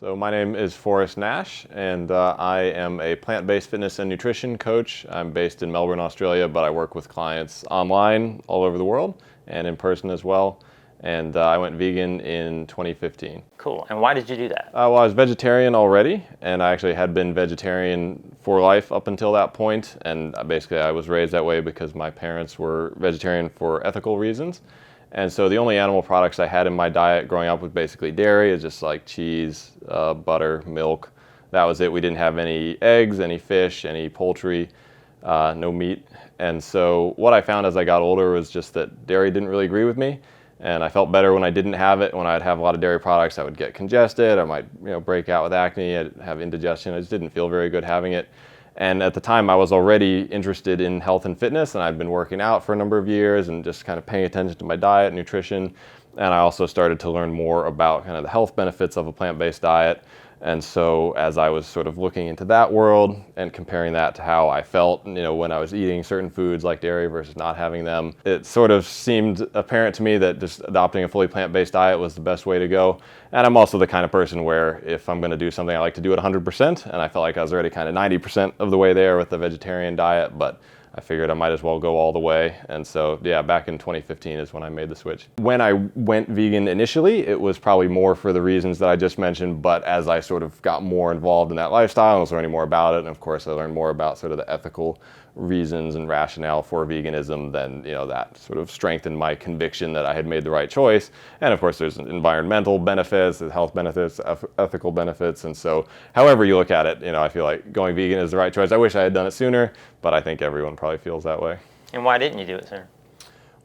So my name is Forrest Nash, and I am a plant-based fitness and nutrition coach. I'm based in Melbourne, Australia, but I work with clients online all over the world and in person as well. And I went vegan in 2015. Cool. And why did you do that? Well, I was vegetarian already, and I actually had been vegetarian for life up until that point. And basically I was raised that way because my parents were vegetarian for ethical reasons. And so the only animal products I had in my diet growing up was basically dairy. It's just like cheese, butter, milk. That was it. We didn't have any eggs, any fish, any poultry, no meat. And so what I found as I got older was just that dairy didn't really agree with me. And I felt better when I didn't have it. When I'd have a lot of dairy products, I would get congested. I might, break out with acne. I'd have indigestion. I just didn't feel very good having it. And at the time I was already interested in health and fitness, and I'd been working out for a number of years and just kind of paying attention to my diet, nutrition. And I also started to learn more about kind of the health benefits of a plant-based diet. And so as I was sort of looking into that world and comparing that to how I felt, when I was eating certain foods like dairy versus not having them, it sort of seemed apparent to me that just adopting a fully plant-based diet was the best way to go. And I'm also the kind of person where if I'm going to do something, I like to do it 100%. And I felt like I was already kind of 90% of the way there with the vegetarian diet, but I figured I might as well go all the way. And so, yeah, back in 2015 is when I made the switch. When I went vegan initially, it was probably more for the reasons that I just mentioned, but as I sort of got more involved in that lifestyle, I was learning more about it. And of course, I learned more about sort of the ethical reasons and rationale for veganism, then, that sort of strengthened my conviction that I had made the right choice. And of course, there's environmental benefits, there's health benefits, ethical benefits. And so however you look at it, I feel like going vegan is the right choice. I wish I had done it sooner, but I think everyone probably feels that way. And why didn't you do it sooner?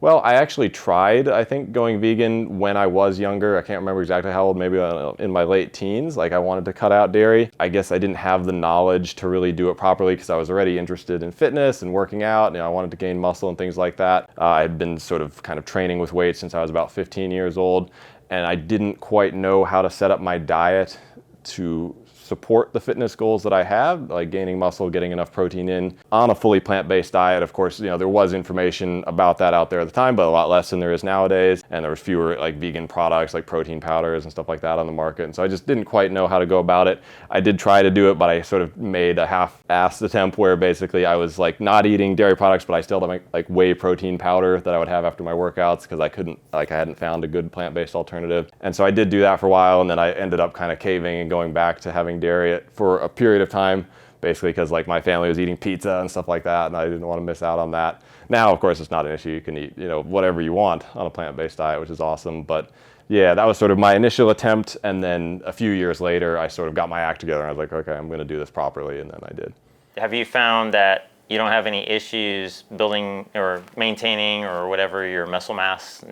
Well, I actually tried, I think, going vegan when I was younger. I can't remember exactly how old, maybe in my late teens. Like, I wanted to cut out dairy. I guess I didn't have the knowledge to really do it properly because I was already interested in fitness and working out. I wanted to gain muscle and things like that. I had been sort of kind of training with weights since I was about 15 years old, and I didn't quite know how to set up my diet to support the fitness goals that I have, like gaining muscle, getting enough protein in on a fully plant-based diet. Of course, there was information about that out there at the time, but a lot less than there is nowadays. And there was fewer like vegan products like protein powders and stuff like that on the market. And so I just didn't quite know how to go about it. I did try to do it, but I sort of made a half-assed attempt where basically I was like not eating dairy products, but I still had like whey protein powder that I would have after my workouts because I hadn't found a good plant-based alternative. And so I did do that for a while, and then I ended up kind of caving and going back to having dairy for a period of time, basically because like my family was eating pizza and stuff like that, and I didn't want to miss out on that. Now, of course, it's not an issue. You can eat, whatever you want on a plant-based diet, which is awesome. But yeah, that was sort of my initial attempt. And then a few years later, I sort of got my act together and I was like, okay, I'm going to do this properly. And then I did. Have you found that you don't have any issues building or maintaining or whatever your muscle mass,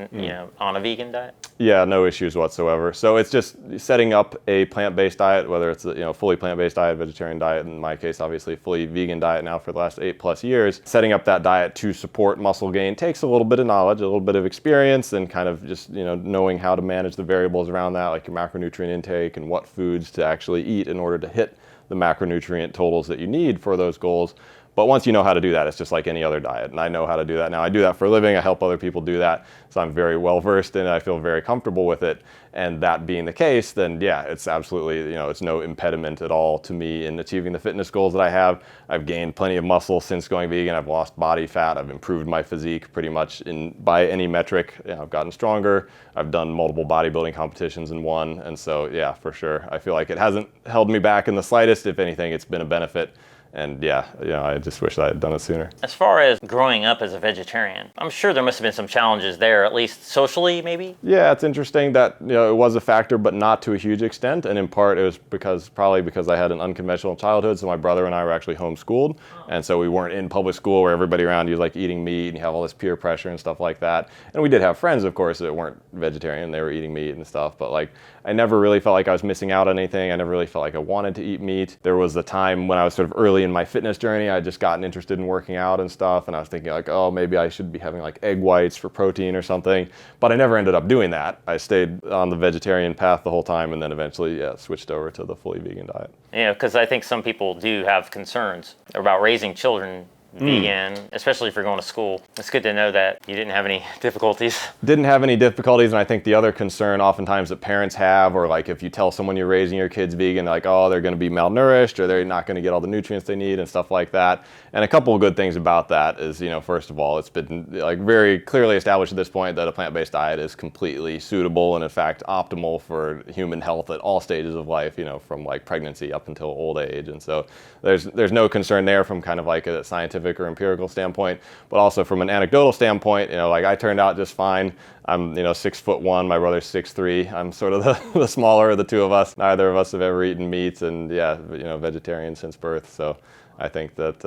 on a vegan diet? Yeah, no issues whatsoever. So it's just setting up a plant-based diet, whether it's a fully plant-based diet, vegetarian diet, in my case, obviously fully vegan diet now for the last 8+ years. Setting up that diet to support muscle gain takes a little bit of knowledge, a little bit of experience, and kind of just, knowing how to manage the variables around that, like your macronutrient intake and what foods to actually eat in order to hit the macronutrient totals that you need for those goals. But once you know how to do that, it's just like any other diet. And I know how to do that now. I do that for a living. I help other people do that. So I'm very well versed in it. I feel very comfortable with it. And that being the case, then yeah, it's absolutely, it's no impediment at all to me in achieving the fitness goals that I have. I've gained plenty of muscle since going vegan. I've lost body fat. I've improved my physique pretty much by any metric. I've gotten stronger. I've done multiple bodybuilding competitions and won. And so yeah, for sure. I feel like it hasn't held me back in the slightest. If anything, it's been a benefit. And yeah, I just wish I had done it sooner. As far as growing up as a vegetarian, I'm sure there must have been some challenges there, at least socially, maybe? Yeah, it's interesting that it was a factor, but not to a huge extent. And in part, it was probably because I had an unconventional childhood. So my brother and I were actually homeschooled. And so we weren't in public school where everybody around you is like eating meat and you have all this peer pressure and stuff like that. And we did have friends, of course, that weren't vegetarian. They were eating meat and stuff. But like, I never really felt like I was missing out on anything. I never really felt like I wanted to eat meat. There was a time when I was sort of early in my fitness journey, I had just gotten interested in working out and stuff. And I was thinking like, oh, maybe I should be having like egg whites for protein or something. But I never ended up doing that. I stayed on the vegetarian path the whole time and then eventually, switched over to the fully vegan diet. Yeah, because I think some people do have concerns about raising children vegan, especially if you're going to school. It's good to know that you didn't have any difficulties. Didn't have any difficulties, and I think the other concern oftentimes that parents have, or like if you tell someone you're raising your kids vegan, like, oh, they're going to be malnourished or they're not going to get all the nutrients they need and stuff like that. And a couple of good things about that is, first of all, it's been like very clearly established at this point that a plant-based diet is completely suitable and in fact optimal for human health at all stages of life, from like pregnancy up until old age. And so there's no concern there from kind of like a scientific or empirical standpoint, but also from an anecdotal standpoint, like I turned out just fine. I'm 6'1", my brother's 6'3". I'm sort of the smaller of the two of us. Neither of us have ever eaten meat, and vegetarian since birth. So I think that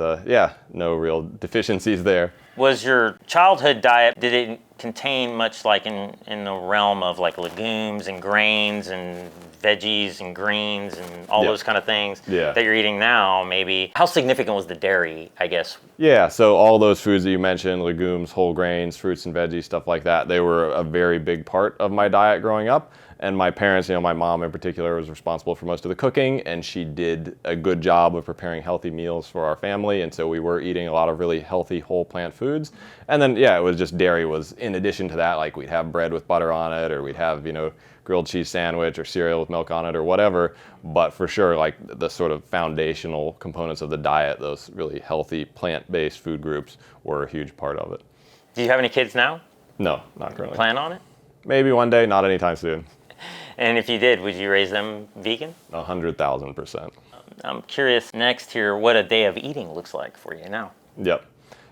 no real deficiencies there. Was your childhood diet, did it contain much like in the realm of like legumes and grains and veggies and greens and all those kind of things that you're eating now? Maybe how significant was the dairy, I guess? Yeah, so all those foods that you mentioned, legumes, whole grains, fruits and veggies, stuff like that, they were a very big part of my diet growing up. And my parents, my mom in particular, was responsible for most of the cooking, and she did a good job of preparing healthy meals for our family. And so we were eating a lot of really healthy whole plant foods. And then, it was just dairy was in addition to that, like we'd have bread with butter on it, or we'd have, grilled cheese sandwich or cereal with milk on it or whatever. But for sure, like the sort of foundational components of the diet, those really healthy plant-based food groups were a huge part of it. Do you have any kids now? No, not currently. Plan on it? Maybe one day, not anytime soon. And if you did, would you raise them vegan? 100,000%. I'm curious next here what a day of eating looks like for you now. Yep.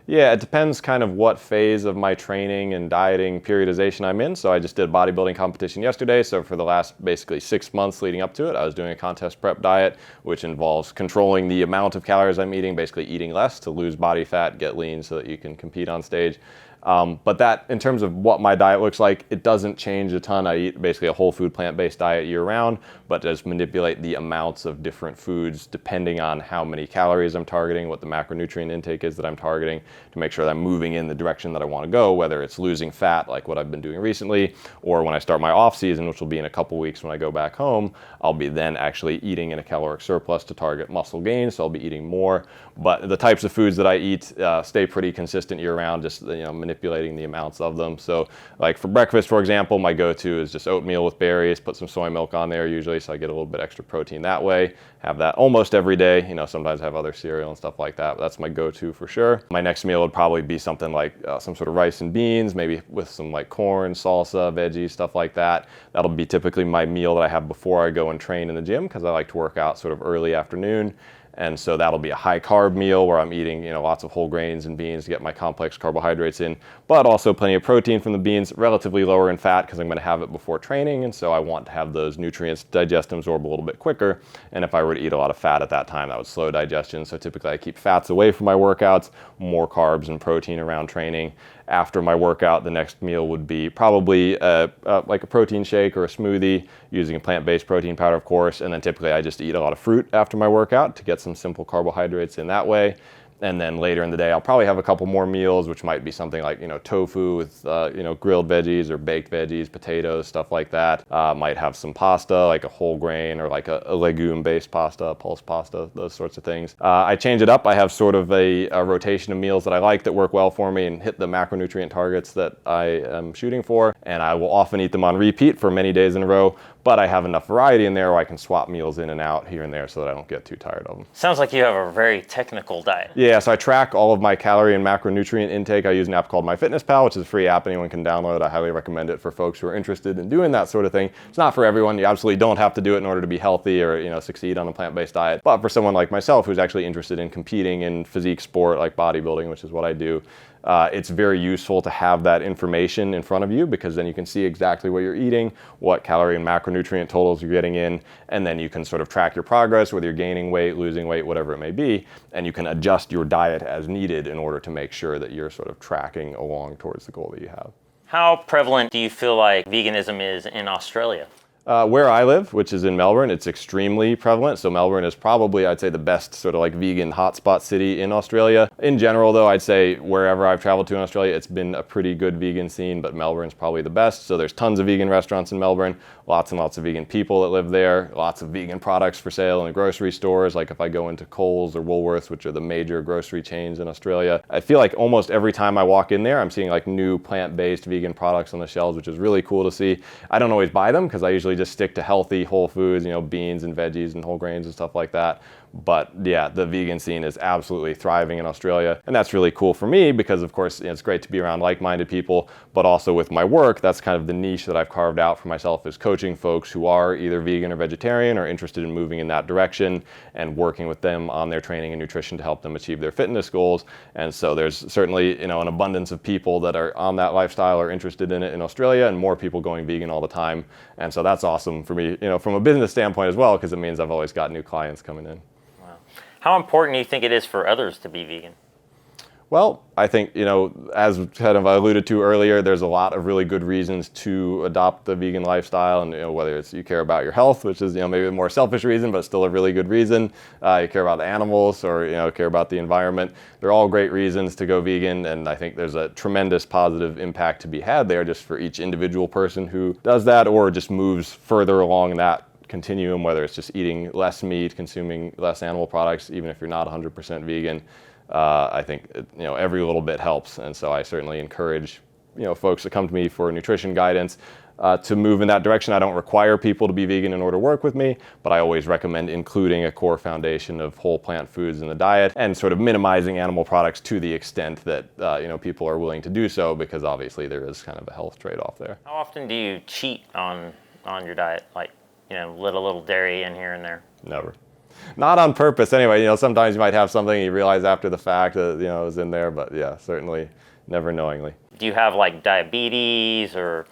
Yeah, it depends kind of what phase of my training and dieting periodization I'm in. So I just did a bodybuilding competition yesterday. So for the last basically 6 months leading up to it, I was doing a contest prep diet, which involves controlling the amount of calories I'm eating, basically eating less to lose body fat, get lean so that you can compete on stage. But that, in terms of what my diet looks like, it doesn't change a ton. I eat basically a whole food plant-based diet year round, but just manipulate the amounts of different foods depending on how many calories I'm targeting, what the macronutrient intake is that I'm targeting, to make sure that I'm moving in the direction that I want to go, whether it's losing fat like what I've been doing recently, or when I start my off season, which will be in a couple weeks when I go back home, I'll be then actually eating in a caloric surplus to target muscle gain, so I'll be eating more. But the types of foods that I eat stay pretty consistent year round, just manipulating the amounts of them. So like for breakfast, for example, my go-to is just oatmeal with berries, put some soy milk on there usually, so I get a little bit extra protein that way. Have that almost every day. Sometimes I have other cereal and stuff like that, but that's my go-to for sure. My next meal would probably be something like some sort of rice and beans, maybe with some like corn, salsa, veggies, stuff like that. That'll be typically my meal that I have before I go and train in the gym, because I like to work out sort of early afternoon. And so that'll be a high carb meal where I'm eating, lots of whole grains and beans to get my complex carbohydrates in, but also plenty of protein from the beans, relatively lower in fat because I'm going to have it before training. And so I want to have those nutrients digest and absorb a little bit quicker. And if I were to eat a lot of fat at that time, that would slow digestion. So typically I keep fats away from my workouts, more carbs and protein around training. After my workout, the next meal would be probably like a protein shake or a smoothie using a plant-based protein powder, of course. And then typically I just eat a lot of fruit after my workout to get some simple carbohydrates in that way. And then later in the day, I'll probably have a couple more meals, which might be something like, tofu with, grilled veggies or baked veggies, potatoes, stuff like that. Might have some pasta, like a whole grain or like a legume-based pasta, pulse pasta, those sorts of things. I change it up. I have sort of a rotation of meals that I like that work well for me and hit the macronutrient targets that I am shooting for. And I will often eat them on repeat for many days in a row. But I have enough variety in there where I can swap meals in and out here and there so that I don't get too tired of them. Sounds like you have a very technical diet. Yeah, so I track all of my calorie and macronutrient intake. I use an app called MyFitnessPal, which is a free app anyone can download. I highly recommend it for folks who are interested in doing that sort of thing. It's not for everyone. You absolutely don't have to do it in order to be healthy or succeed on a plant-based diet. But for someone like myself who's actually interested in competing in physique sport like bodybuilding, which is what I do, it's very useful to have that information in front of you, because then you can see exactly what you're eating, what calorie and macronutrient totals you're getting in, and then you can sort of track your progress, whether you're gaining weight, losing weight, whatever it may be, and you can adjust your diet as needed in order to make sure that you're sort of tracking along towards the goal that you have. How prevalent do you feel like veganism is in Australia? Where I live, which is in Melbourne, it's extremely prevalent. So Melbourne is probably, I'd say, the best sort of like vegan hotspot city in Australia. In general, though, I'd say wherever I've traveled to in Australia, it's been a pretty good vegan scene, but Melbourne's probably the best. So there's tons of vegan restaurants in Melbourne, lots and lots of vegan people that live there, lots of vegan products for sale in the grocery stores. Like if I go into Coles or Woolworths, which are the major grocery chains in Australia, I feel like almost every time I walk in there, I'm seeing like new plant-based vegan products on the shelves, which is really cool to see. I don't always buy them because I usually just stick to healthy whole foods, beans and veggies and whole grains and stuff like that. But yeah, the vegan scene is absolutely thriving in Australia. And that's really cool for me because of course it's great to be around like-minded people, but also with my work, that's kind of the niche that I've carved out for myself, is coaching folks who are either vegan or vegetarian or interested in moving in that direction and working with them on their training and nutrition to help them achieve their fitness goals. And so there's certainly, an abundance of people that are on that lifestyle or interested in it in Australia, and more people going vegan all the time. And so that's awesome for me, from a business standpoint as well, because it means I've always got new clients coming in. How important do you think it is for others to be vegan? Well, I think, as kind of I alluded to earlier, there's a lot of really good reasons to adopt the vegan lifestyle. And, whether it's you care about your health, which is, maybe a more selfish reason, but still a really good reason. You care about the animals or, care about the environment. They're all great reasons to go vegan. And I think there's a tremendous positive impact to be had there just for each individual person who does that or just moves further along that continuum, whether it's just eating less meat, consuming less animal products, even if you're not 100% vegan. I think every little bit helps, and so I certainly encourage folks to come to me for nutrition guidance to move in that direction. I don't require people to be vegan in order to work with me, but I always recommend including a core foundation of whole plant foods in the diet and sort of minimizing animal products to the extent that people are willing to do so, because obviously there is kind of a health trade-off there. How often do you cheat on your diet, like let a little dairy in here and there? Never. Not on purpose anyway. Sometimes you might have something and you realize after the fact that, it was in there, but yeah, certainly never knowingly. Do you have like diabetes or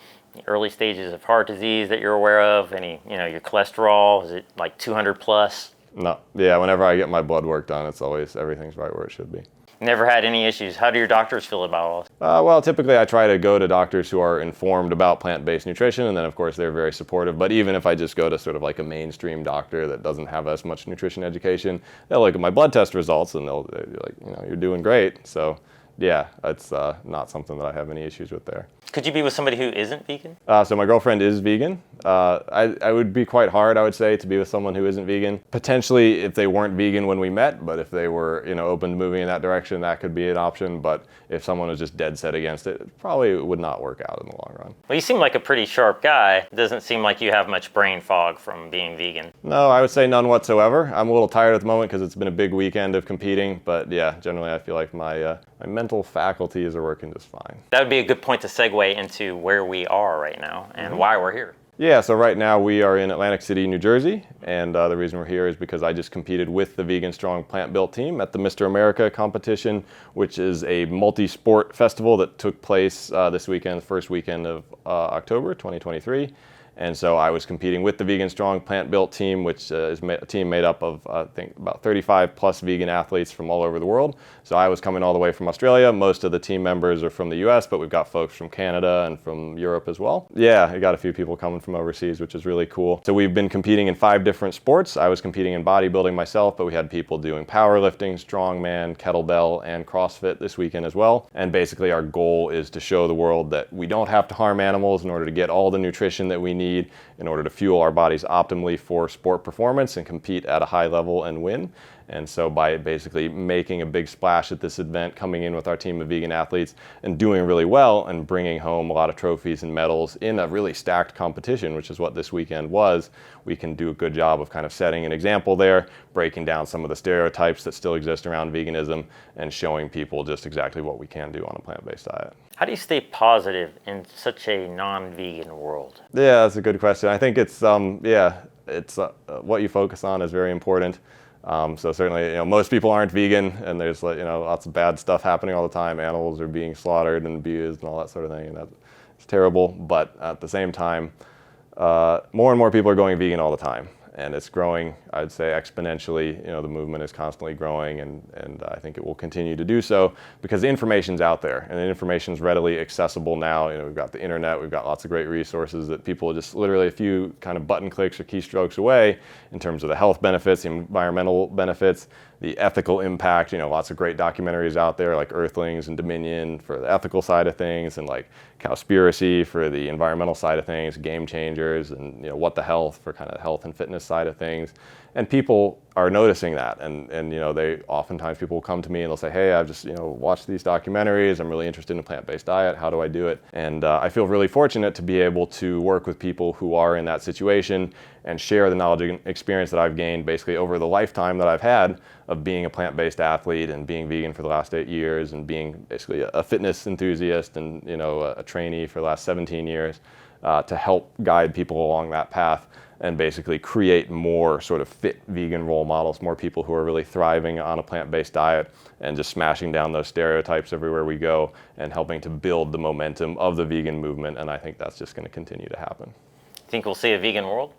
early stages of heart disease that you're aware of? Any, your cholesterol, is it like 200 plus? No. Yeah, whenever I get my blood work done, it's always, everything's right where it should be. Never had any issues. How do your doctors feel about all this? Well, typically I try to go to doctors who are informed about plant-based nutrition, and then of course they're very supportive. But even if I just go to sort of like a mainstream doctor that doesn't have as much nutrition education, they'll look at my blood test results and they'll be like, you're doing great. So yeah, it's not something that I have any issues with there. Could you be with somebody who isn't vegan? So my girlfriend is vegan. I would be quite hard, I would say, to be with someone who isn't vegan. Potentially if they weren't vegan when we met, but if they were, open to moving in that direction, that could be an option. But if someone was just dead set against it, it probably would not work out in the long run. Well, you seem like a pretty sharp guy. It doesn't seem like you have much brain fog from being vegan. No, I would say none whatsoever. I'm a little tired at the moment because it's been a big weekend of competing. But yeah, generally I feel like my mental faculties are working just fine. That would be a good point to segue into where we are right now and why we're here. Yeah, so right now we are in Atlantic City, New Jersey, and the reason we're here is because I just competed with the Vegan Strong PlantBuilt team at the Mr. America competition, which is a multi-sport festival that took place this weekend, first weekend of October 2023. And so I was competing with the Vegan Strong PlantBuilt team, which is a team made up of, I think, about 35 plus vegan athletes from all over the world. So I was coming all the way from Australia. Most of the team members are from the US, but we've got folks from Canada and from Europe as well. Yeah, I got a few people coming from overseas, which is really cool. So we've been competing in 5 different sports. I was competing in bodybuilding myself, but we had people doing powerlifting, strongman, kettlebell, and CrossFit this weekend as well. And basically our goal is to show the world that we don't have to harm animals in order to get all the nutrition that we need in order to fuel our bodies optimally for sport performance and compete at a high level and win. And so by basically making a big splash at this event, coming in with our team of vegan athletes and doing really well and bringing home a lot of trophies and medals in a really stacked competition, which is what this weekend was, we can do a good job of kind of setting an example there, breaking down some of the stereotypes that still exist around veganism and showing people just exactly what we can do on a plant-based diet. How do you stay positive in such a non-vegan world? Yeah, that's a good question. I think it's what you focus on is very important. So certainly, most people aren't vegan, and there's lots of bad stuff happening all the time. Animals are being slaughtered and abused and all that sort of thing, and that's terrible. But at the same time, more and more people are going vegan all the time. and it's growing, I'd say, exponentially. You know, the movement is constantly growing, and I think it will continue to do so because the information's out there, and the information's readily accessible now. You know, we've got the internet, we've got lots of great resources that people just literally a few kind of button clicks or keystrokes away in terms of the health benefits, the environmental benefits, the ethical impact. You know, lots of great documentaries out there like Earthlings and Dominion for the ethical side of things, and like Cowspiracy for the environmental side of things, Game Changers, and you know, What the Health for kind of health and fitness side of things. And people are noticing that, and you know, they oftentimes people will come to me and they'll say, hey, I've just, you know, watched these documentaries, I'm really interested in a plant-based diet, how do I do it? And I feel really fortunate to be able to work with people who are in that situation and share the knowledge and experience that I've gained basically over the lifetime that I've had of being a plant-based athlete and being vegan for the last 8 years and being basically a fitness enthusiast and, you know, a trainee for the last 17 years to help guide people along that path and basically create more sort of fit vegan role models, more people who are really thriving on a plant-based diet and just smashing down those stereotypes everywhere we go and helping to build the momentum of the vegan movement. And I think that's just going to continue to happen. Think we'll see a vegan world?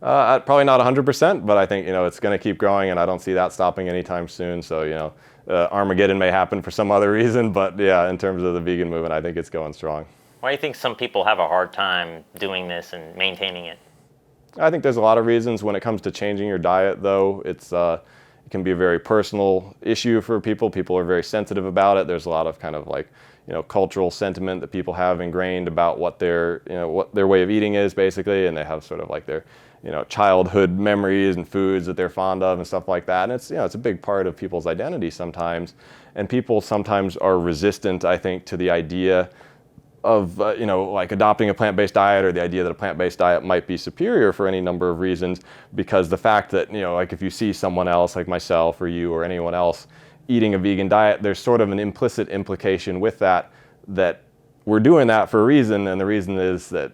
Probably not 100%, but I think, you know, it's going to keep growing, and I don't see that stopping anytime soon. So, you know, Armageddon may happen for some other reason, but yeah, in terms of the vegan movement, I think it's going strong. Why do you think some people have a hard time doing this and maintaining it? I think there's a lot of reasons. When it comes to changing your diet, though, it can be a very personal issue for people. People are very sensitive about it. There's a lot of kind of like, you know, cultural sentiment that people have ingrained about what their, you know, what their way of eating is basically, and they have sort of like their, you know, childhood memories and foods that they're fond of and stuff like that. And it's, you know, it's a big part of people's identity sometimes. And people sometimes are resistant, I think, to the idea of, you know, like adopting a plant-based diet, or the idea that a plant-based diet might be superior for any number of reasons, because the fact that, you know, like if you see someone else like myself or you or anyone else eating a vegan diet, there's sort of an implicit implication with that, that we're doing that for a reason, and the reason is that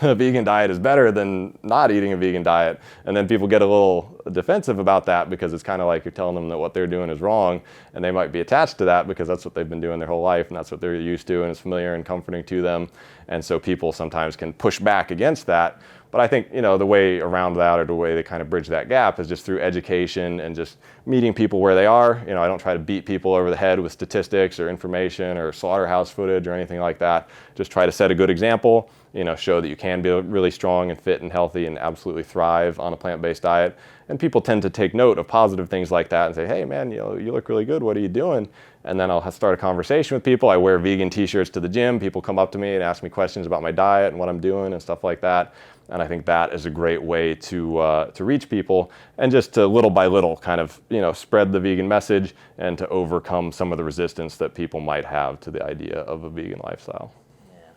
a vegan diet is better than not eating a vegan diet. And then people get a little defensive about that because it's kind of like you're telling them that what they're doing is wrong, and they might be attached to that because that's what they've been doing their whole life and that's what they're used to and it's familiar and comforting to them. And so people sometimes can push back against that. But I think, you know, the way around that, or the way they kind of bridge that gap, is just through education and just meeting people where they are. You know, I don't try to beat people over the head with statistics or information or slaughterhouse footage or anything like that. Just try to set a good example, you know, show that you can be really strong and fit and healthy and absolutely thrive on a plant-based diet. And people tend to take note of positive things like that and say, hey man, you know, you look really good, what are you doing? And then I'll start a conversation with people. I wear vegan t-shirts to the gym. People come up to me and ask me questions about my diet and what I'm doing and stuff like that. And I think that is a great way to reach people, and just to little by little kind of, you know, spread the vegan message and to overcome some of the resistance that people might have to the idea of a vegan lifestyle. Yeah.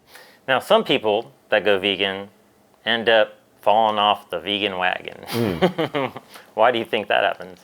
Now, some people that go vegan end up falling off the vegan wagon. Why do you think that happens?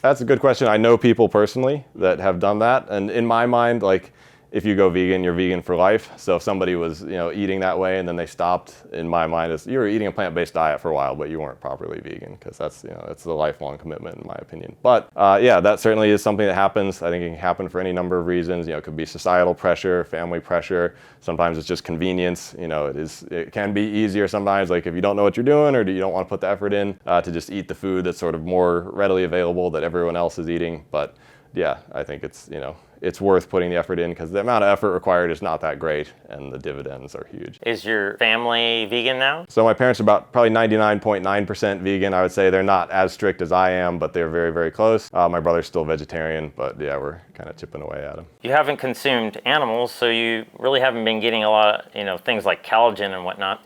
That's a good question. I know people personally that have done that, and in my mind, like, if you go vegan, you're vegan for life. So if somebody was, you know, eating that way and then they stopped, in my mind, is you were eating a plant-based diet for a while, but you weren't properly vegan, because that's, you know, it's a lifelong commitment in my opinion. But yeah, that certainly is something that happens. I think it can happen for any number of reasons. You know, it could be societal pressure, family pressure. Sometimes it's just convenience. You know, it can be easier sometimes, like if you don't know what you're doing or you don't want to put the effort in, to just eat the food that's sort of more readily available that everyone else is eating. But yeah, I think it's, you know, it's worth putting the effort in, because the amount of effort required is not that great and the dividends are huge. Is your family vegan now? So my parents are about probably 99.9% vegan. I would say they're not as strict as I am, but they're very, very close. My brother's still vegetarian, but yeah, we're kind of chipping away at him. You haven't consumed animals, so you really haven't been getting a lot of, you know, things like collagen and whatnot.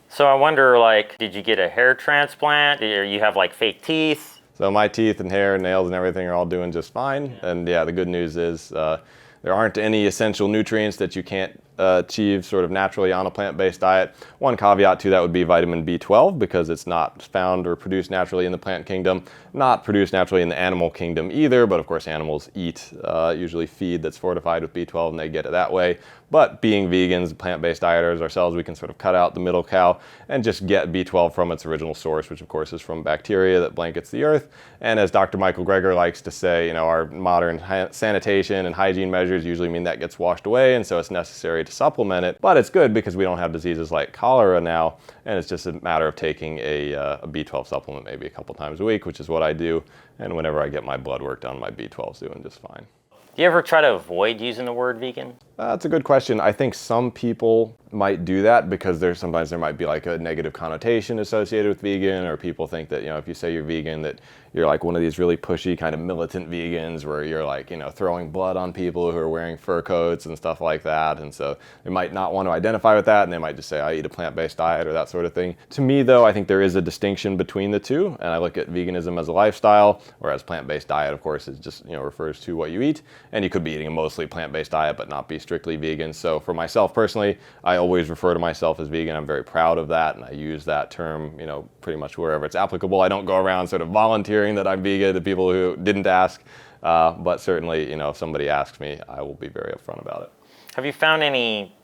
So I wonder, like, did you get a hair transplant? Or you have like fake teeth? So my teeth and hair and nails and everything are all doing just fine. And yeah, the good news is there aren't any essential nutrients that you can't achieve sort of naturally on a plant-based diet. One caveat to that would be vitamin B12, because it's not found or produced naturally in the plant kingdom, not produced naturally in the animal kingdom either, but of course animals eat usually feed that's fortified with B12 and they get it that way. But being vegans, plant-based dieters ourselves, we can sort of cut out the middle cow and just get B12 from its original source, which of course is from bacteria that blankets the earth. And as Dr. Michael Greger likes to say, our modern sanitation and hygiene measures usually mean that gets washed away, and so it's necessary to supplement it. But it's good because we don't have diseases like cholera now, and it's just a matter of taking a B12 supplement maybe a couple times a week, which is what I do. And whenever I get my blood work done, my B12's doing just fine. Do you ever try to avoid using the word vegan? That's a good question. I think some people might do that because sometimes there might be like a negative connotation associated with vegan, or people think that, if you say you're vegan, that you're like one of these really pushy kind of militant vegans where you're like, throwing blood on people who are wearing fur coats and stuff like that. And so they might not want to identify with that, and they might just say, I eat a plant-based diet or that sort of thing. To me, though, I think there is a distinction between the two, and I look at veganism as a lifestyle, whereas plant-based diet, of course, is just, refers to what you eat. And you could be eating a mostly plant-based diet but not be strictly vegan. So for myself personally, I always refer to myself as vegan. I'm very proud of that, and I use that term, pretty much wherever it's applicable. I don't go around sort of volunteering that I'm vegan to people who didn't ask, but certainly, if somebody asks me, I will be very upfront about it. Have you found any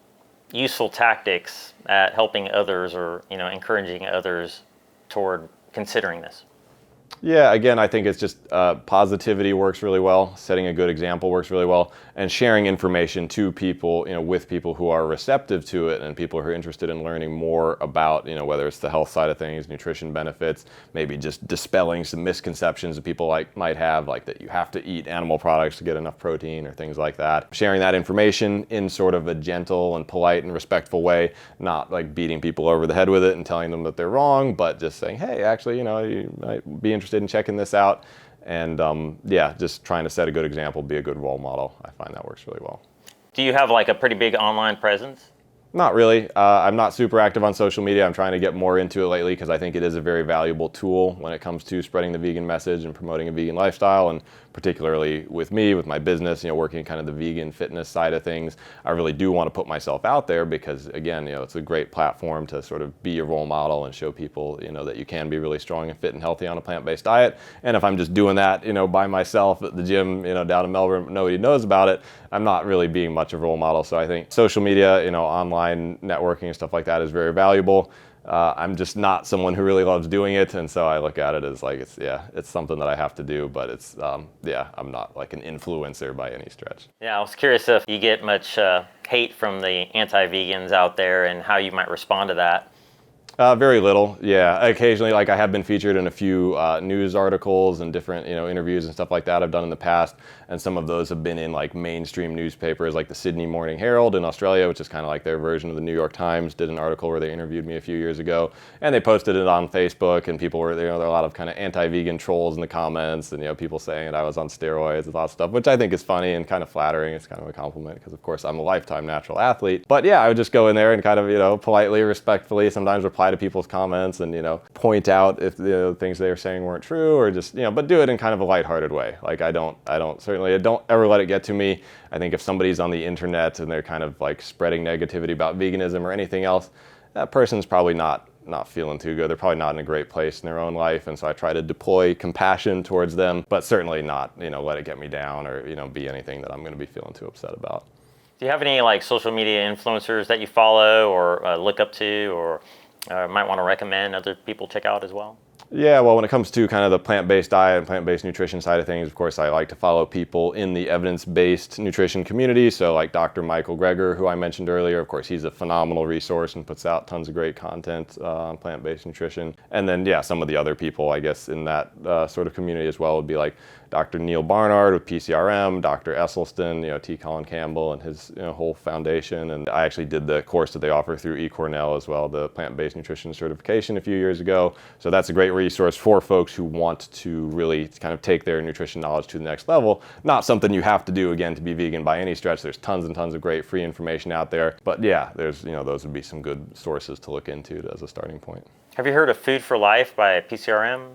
useful tactics at helping others or, encouraging others toward considering this? Yeah, again, I think it's just positivity works really well. Setting a good example works really well, and sharing information to people, with people who are receptive to it and people who are interested in learning more about, whether it's the health side of things, nutrition benefits, maybe just dispelling some misconceptions that people might have, like that you have to eat animal products to get enough protein or things like that. Sharing that information in sort of a gentle and polite and respectful way, not like beating people over the head with it and telling them that they're wrong, but just saying, hey, actually, you might be interested in checking this out. And just trying to set a good example, be a good role model. I find that works really well. Do you have like a pretty big online presence? Not really. I'm not super active on social media. I'm trying to get more into it lately because I think it is a very valuable tool when it comes to spreading the vegan message and promoting a vegan lifestyle. And particularly with me, with my business, working kind of the vegan fitness side of things, I really do want to put myself out there because, again, it's a great platform to sort of be a role model and show people, that you can be really strong and fit and healthy on a plant-based diet. And if I'm just doing that, by myself at the gym, down in Melbourne, nobody knows about it, I'm not really being much of a role model. So I think social media, online networking and stuff like that is very valuable. I'm just not someone who really loves doing it, and so I look at it as like it's something that I have to do, but it's I'm not like an influencer by any stretch. Yeah, I was curious if you get much hate from the anti-vegans out there and how you might respond to that. Very little, yeah. Occasionally, like I have been featured in a few news articles and different, interviews and stuff like that I've done in the past, and some of those have been in like mainstream newspapers, like the Sydney Morning Herald in Australia, which is kind of like their version of the New York Times. Did an article where they interviewed me a few years ago, and they posted it on Facebook, and people were there. There are a lot of kind of anti-vegan trolls in the comments, and people saying that I was on steroids and lots of stuff, which I think is funny and kind of flattering. It's kind of a compliment because, of course, I'm a lifetime natural athlete. But yeah, I would just go in there and kind of, politely, respectfully, sometimes reply to people's comments and point out if the things they were saying weren't true, or just but do it in kind of a lighthearted way. Like I don't ever let it get to me. I think if somebody's on the internet and they're kind of like spreading negativity about veganism or anything else, that person's probably not feeling too good. They're probably not in a great place in their own life, and so I try to deploy compassion towards them, but certainly not let it get me down or be anything that I'm going to be feeling too upset about. Do you have any like social media influencers that you follow or look up to, or might want to recommend other people check out as well? Yeah, well, when it comes to kind of the plant-based diet and plant-based nutrition side of things, of course, I like to follow people in the evidence-based nutrition community. So like Dr. Michael Greger, who I mentioned earlier, of course, he's a phenomenal resource and puts out tons of great content on plant-based nutrition. And then, some of the other people, I guess, in that sort of community as well would be like Dr. Neil Barnard with PCRM, Dr. Esselstyn, T. Colin Campbell and his whole foundation. And I actually did the course that they offer through eCornell as well, the plant-based nutrition certification a few years ago. So that's a great resource for folks who want to really kind of take their nutrition knowledge to the next level. Not something you have to do, again, to be vegan by any stretch. There's tons and tons of great free information out there. But yeah, there's, those would be some good sources to look into as a starting point. Have you heard of Food for Life by PCRM?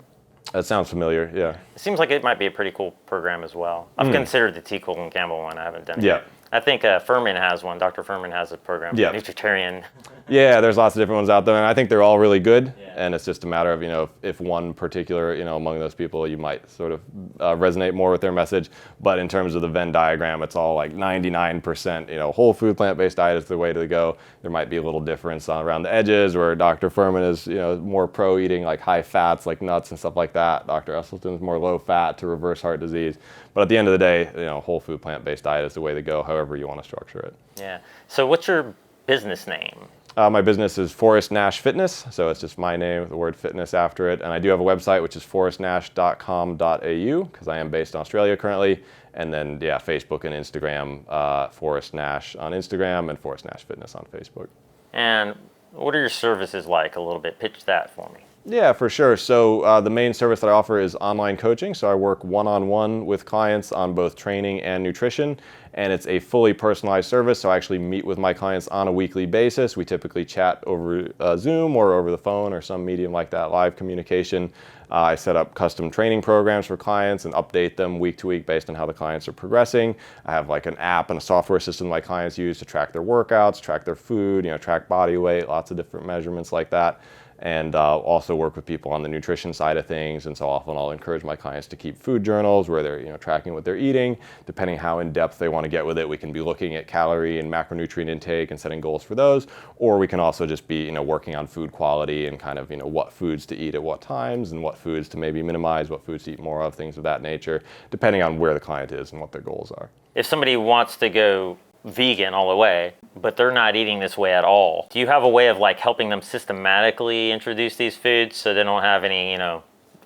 That sounds familiar, yeah. It seems like it might be a pretty cool program as well. I've considered the T. Colin Campbell one. I haven't done it yet. I think Furman has one. Dr. Furman has a program, Nutritarian. Yeah, there's lots of different ones out there, and I think they're all really good. Yeah. And it's just a matter of, if one particular, among those people, you might sort of resonate more with their message. But in terms of the Venn diagram, it's all like 99%, whole food plant-based diet is the way to go. There might be a little difference around the edges, where Dr. Furman is, more pro eating like high fats, like nuts and stuff like that. Dr. Esselstyn is more low fat to reverse heart disease. But at the end of the day, whole food plant-based diet is the way to go, however you want to structure it. Yeah. So what's your business name? My business is Forrest Nash Fitness, so it's just my name with the word fitness after it. And I do have a website, which is forrestnash.com.au, because I am based in Australia currently. And then, Facebook and Instagram, Forrest Nash on Instagram and Forrest Nash Fitness on Facebook. And what are your services like a little bit? Pitch that for me. Yeah, for sure. So the main service that I offer is online coaching. So I work one-on-one with clients on both training and nutrition. And it's a fully personalized service. So I actually meet with my clients on a weekly basis. We typically chat over Zoom or over the phone or some medium like that, live communication. I set up custom training programs for clients and update them week to week based on how the clients are progressing. I have like an app and a software system my clients use to track their workouts, track their food, track body weight, lots of different measurements like that. And also work with people on the nutrition side of things. And so often I'll encourage my clients to keep food journals where they're tracking what they're eating. Depending how in depth they want to get with it, we can be looking at calorie and macronutrient intake and setting goals for those. Or we can also just be working on food quality and kind of what foods to eat at what times and what foods to maybe minimize, what foods to eat more of, things of that nature, depending on where the client is and what their goals are. If somebody wants to go vegan all the way, but they're not eating this way at all, do you have a way of like helping them systematically introduce these foods so they don't have any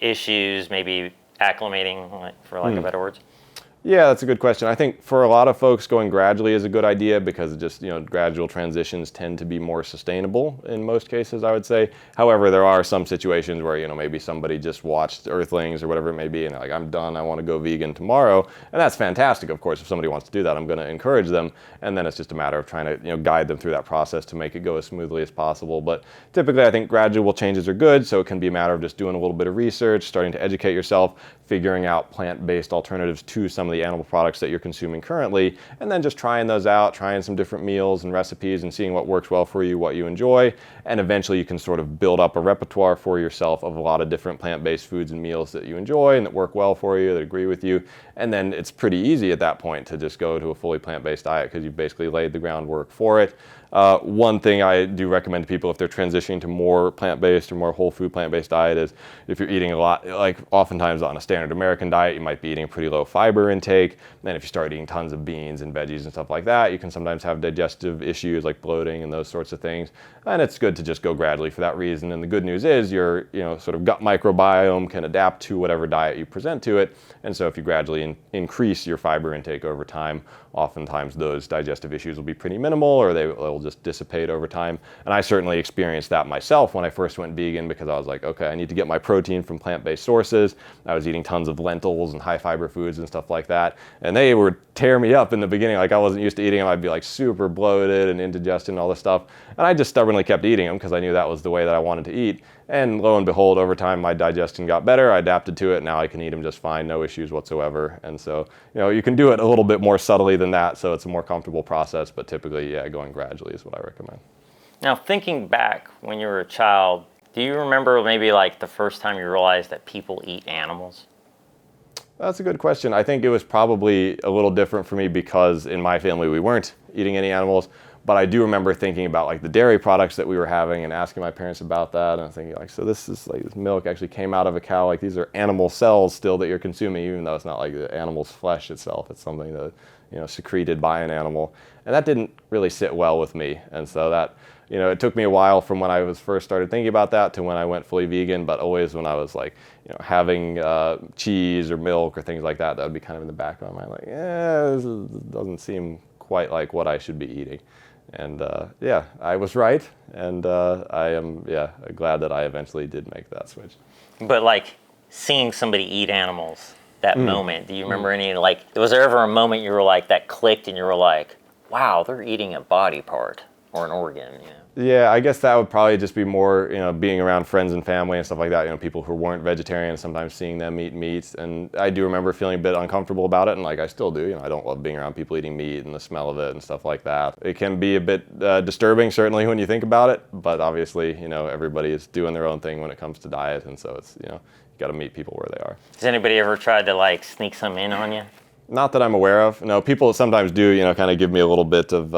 issues, maybe acclimating, for lack of better words? Yeah, that's a good question. I think for a lot of folks, going gradually is a good idea because it just, gradual transitions tend to be more sustainable in most cases, I would say. However, there are some situations where, maybe somebody just watched Earthlings or whatever it may be and they're like, I'm done, I want to go vegan tomorrow. And that's fantastic, of course. If somebody wants to do that, I'm going to encourage them. And then it's just a matter of trying to, guide them through that process to make it go as smoothly as possible. But typically, I think gradual changes are good. So it can be a matter of just doing a little bit of research, starting to educate yourself, figuring out plant-based alternatives to some of the animal products that you're consuming currently, and then just trying those out, trying some different meals and recipes and seeing what works well for you, what you enjoy, and eventually you can sort of build up a repertoire for yourself of a lot of different plant-based foods and meals that you enjoy and that work well for you, that agree with you, and then it's pretty easy at that point to just go to a fully plant-based diet because you've basically laid the groundwork for it. One thing I do recommend to people if they're transitioning to more plant-based or more whole food plant-based diet is if you're eating a lot, like oftentimes on a standard American diet, you might be eating a pretty low fiber intake. Then if you start eating tons of beans and veggies and stuff like that, you can sometimes have digestive issues like bloating and those sorts of things. And it's good to just go gradually for that reason. And the good news is your sort of gut microbiome can adapt to whatever diet you present to it. And so if you gradually increase your fiber intake over time, oftentimes those digestive issues will be pretty minimal or they will just dissipate over time. And I certainly experienced that myself when I first went vegan because I was like, okay, I need to get my protein from plant-based sources. I was eating tons of lentils and high fiber foods and stuff like that. And they would tear me up in the beginning. Like I wasn't used to eating them. I'd be like super bloated and indigestion and all this stuff. And I just stubbornly kept eating them because I knew that was the way that I wanted to eat. And lo and behold, over time, my digestion got better. I adapted to it. Now I can eat them just fine, no issues whatsoever. And so, you can do it a little bit more subtly than that. So it's a more comfortable process. But typically, going gradually is what I recommend. Now, thinking back when you were a child, do you remember maybe like the first time you realized that people eat animals? That's a good question. I think it was probably a little different for me because in my family, we weren't eating any animals. But I do remember thinking about like the dairy products that we were having and asking my parents about that. And I was thinking like, so this is like this milk actually came out of a cow. Like these are animal cells still that you're consuming, even though it's not like the animal's flesh itself. It's something that, secreted by an animal. And that didn't really sit well with me. And so that, it took me a while from when I was first started thinking about that to when I went fully vegan. But always when I was like, having cheese or milk or things like that, that would be kind of in the back of my mind. Like, this doesn't seem quite like what I should be eating. And I was right, and I am glad that I eventually did make that switch. But like seeing somebody eat animals, that moment, do you remember any was there ever a moment you were like that clicked and you were like, wow, they're eating a body part, or in Oregon, Yeah, I guess that would probably just be more, being around friends and family and stuff like that, people who weren't vegetarian, sometimes seeing them eat meat. And I do remember feeling a bit uncomfortable about it, and like I still do, I don't love being around people eating meat and the smell of it and stuff like that. It can be a bit disturbing, certainly, when you think about it, but obviously, everybody is doing their own thing when it comes to diet, and so it's, you got to meet people where they are. Has anybody ever tried to like sneak some in on you? Not that I'm aware of. No, people sometimes do, kind of give me a little bit of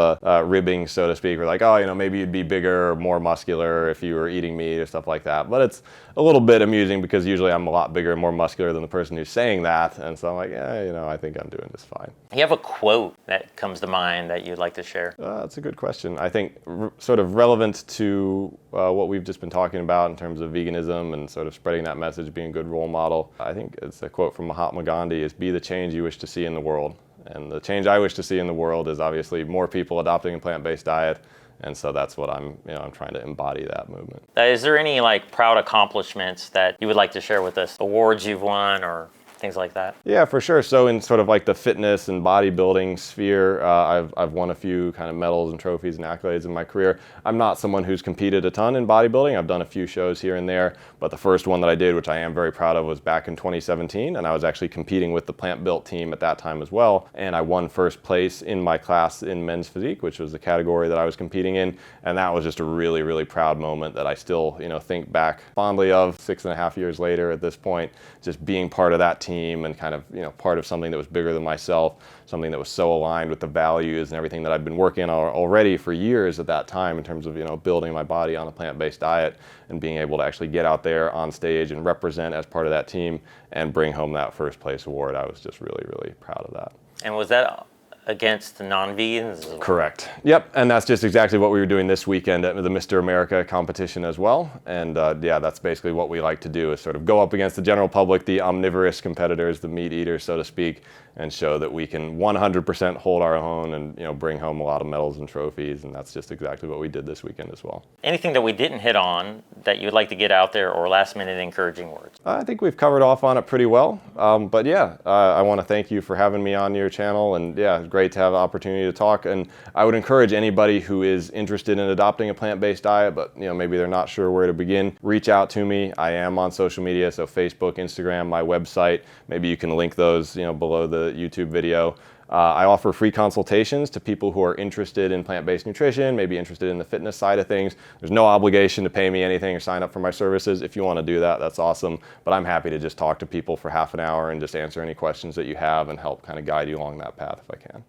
ribbing, so to speak. Or like, oh, maybe you'd be bigger or more muscular if you were eating meat or stuff like that. But it's a little bit amusing because usually I'm a lot bigger and more muscular than the person who's saying that. And so I'm like, yeah, I think I'm doing just fine. You have a quote that comes to mind that you'd like to share? That's a good question. I think sort of relevant to what we've just been talking about in terms of veganism and sort of spreading that message, being a good role model. I think it's a quote from Mahatma Gandhi is, be the change you wish to see in the world. And the change I wish to see in the world is obviously more people adopting a plant-based diet. And so that's what I'm trying to embody that movement. Is there any like proud accomplishments that you would like to share with us? Awards you've won or things like that? Yeah, for sure. So in sort of like the fitness and bodybuilding sphere, I've won a few kind of medals and trophies and accolades in my career. I'm not someone who's competed a ton in bodybuilding. I've done a few shows here and there, but the first one that I did, which I am very proud of, was back in 2017, and I was actually competing with the PlantBuilt team at that time as well, and I won first place in my class in men's physique, which was the category that I was competing in, and that was just a really, really proud moment that I still, think back fondly of 6.5 years later at this point, just being part of that team and kind of, part of something that was bigger than myself, something that was so aligned with the values and everything that I'd been working on already for years at that time in terms of, building my body on a plant-based diet and being able to actually get out there on stage and represent as part of that team and bring home that first place award. I was just really, really proud of that. And was that against the non-vegans? Correct. Yep, and that's just exactly what we were doing this weekend at the Mr. America competition as well. And that's basically what we like to do, is sort of go up against the general public, the omnivorous competitors, the meat eaters, so to speak, and show that we can 100% hold our own and bring home a lot of medals and trophies. And that's just exactly what we did this weekend as well. Anything that we didn't hit on that you'd like to get out there, or last minute encouraging words? I think we've covered off on it pretty well. But I want to thank you for having me on your channel, and it's great to have the opportunity to talk. And I would encourage anybody who is interested in adopting a plant-based diet, but maybe they're not sure where to begin, reach out to me. I am on social media, so Facebook, Instagram, my website. Maybe you can link those below the YouTube video. I offer free consultations to people who are interested in plant-based nutrition, maybe interested in the fitness side of things. There's no obligation to pay me anything or sign up for my services. If you want to do that, that's awesome. But I'm happy to just talk to people for half an hour and just answer any questions that you have and help kind of guide you along that path if I can.